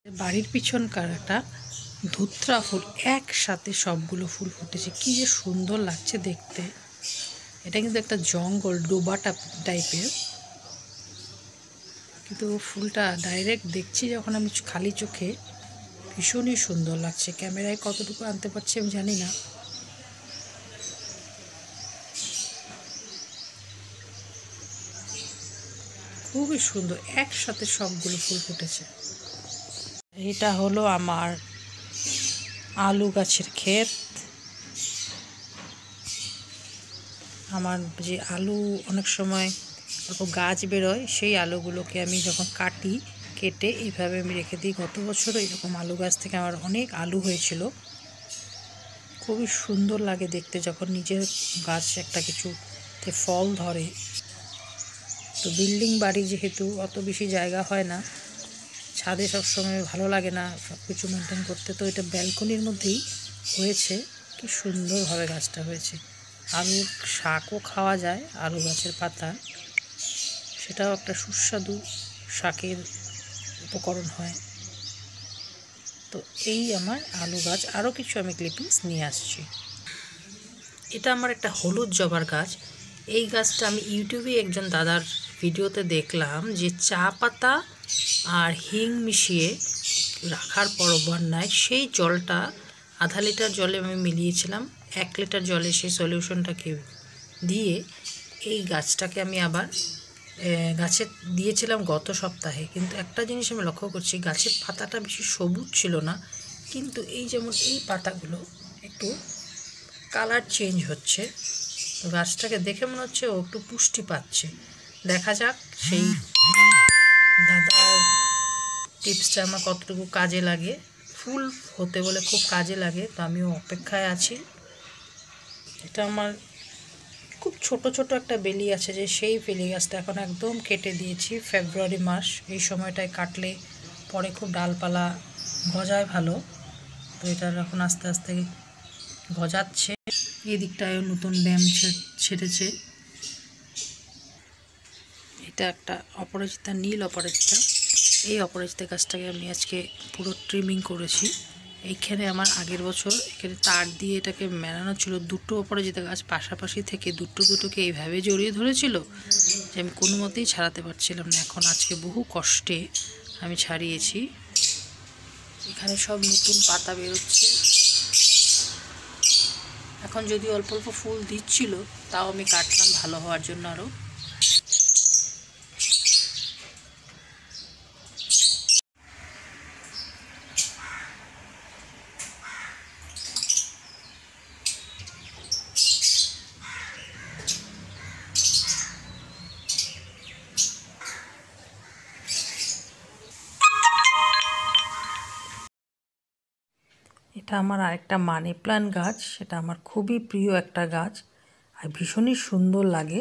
বাড়ির পিছনকার একটা ধুত্রা ফুল একসাথে সবগুলো ফুল ফুটেছে, কি যে সুন্দর লাগছে দেখতে। এটা কিন্তু একটা জঙ্গল ডোবাটা টাইপের, কিন্তু ফুলটা ডাইরেক্ট দেখছি যখন আমি খালি চোখে ভীষণই সুন্দর লাগছে। ক্যামেরায় কতটুকু আনতে পারছি আমি জানি না। খুবই সুন্দর, একসাথে সবগুলো ফুল ফুটেছে। এটা হলো আমার আলু গাছের ক্ষেত। আমার যে আলু অনেক সময় অল্প গাছ বেরোয়, সেই আলুগুলোকে আমি যখন কেটে এইভাবে আমি রেখে দিই। গত বছরও এরকম আলু গাছ থেকে আমার অনেক আলু হয়েছিল। খুবই সুন্দর লাগে দেখতে যখন নিজের গাছ একটা কিছুতে ফল ধরে। তো বিল্ডিং বাড়ি যেহেতু অত বেশি জায়গা হয় না, ছাদে সবসময় ভালো লাগে না সব কিছু মেনটেন করতে, তো এটা ব্যালকনির মধ্যেই হয়েছে। কি সুন্দরভাবে গাছটা হয়েছে। আলুর শাকও খাওয়া যায়, আলু গাছের পাতা, সেটাও একটা সুস্বাদু শাকের উপকরণ হয়। তো এই আমার আলু গাছ। আরও কিছু আমি ক্লিপিংস নিয়ে আসছি। এটা আমার একটা হলুদ জবার গাছ। এই গাছটা আমি ইউটিউবে একজন দাদার ভিডিওতে দেখলাম যে চা পাতা আর হিং মিশিয়ে রাখার পর বন্যায় সেই জলটা আধা লিটার জলে আমি মিলিয়েছিলাম, 1 লিটার জলে সেই সলিউশনটাকে দিয়ে এই গাছটাকে আমি আবার গাছে দিয়েছিলাম গত সপ্তাহে। কিন্তু একটা জিনিস আমি লক্ষ্য করছি, গাছের পাতাটা বেশি সবুজ ছিল না, কিন্তু এই যেমন এই পাতাগুলো একটু কালার চেঞ্জ হচ্ছে। তো গাছটাকে দেখে মনে হচ্ছে ও একটু পুষ্টি পাচ্ছে। দেখা যাক সেই দাদার টিপসটা আমার কতটুকু কাজে লাগে। ফুল হতে বলে খুব কাজে লাগে, তো আমিও অপেক্ষায় আছি। এটা আমার খুব ছোট ছোট একটা বেলি আছে, যে সেই বেলি গাছটা এখন একদম কেটে দিয়েছি। ফেব্রুয়ারি মাস এই সময়টায় কাটলে পরে খুব ডালপালা গজায় ভালো, তো এটা এখন আস্তে আস্তে গজাচ্ছে। এই দিকটায় নতুন ড্যাম ছেড়েছে। এটা একটা অপরাজিতা, নীল অপরাজিতা। এই অপরাজিতা গাছটাকে আমি আজকে পুরো ট্রিমিং করেছি। এইখানে আমার আগের বছর এখানে তার দিয়ে এটাকে মেলানো ছিল। দুটো অপরাজিতা গাছ পাশাপাশি থেকে দুটোকে এইভাবে জড়িয়ে ধরেছিল যে আমি কোনো মতেই ছাড়াতে পারছিলাম না। এখন আজকে বহু কষ্টে আমি ছাড়িয়েছি। এখানে সব নতুন পাতা বেরোচ্ছে। এখন যদি অল্প অল্প ফুল দিচ্ছিল, তাও আমি কাটলাম ভালো হওয়ার জন্য আরও। এটা আমার আরেকটা মানি প্ল্যান্ট গাছ। সেটা আমার খুবই প্রিয় একটা গাছ আর ভীষণই সুন্দর লাগে।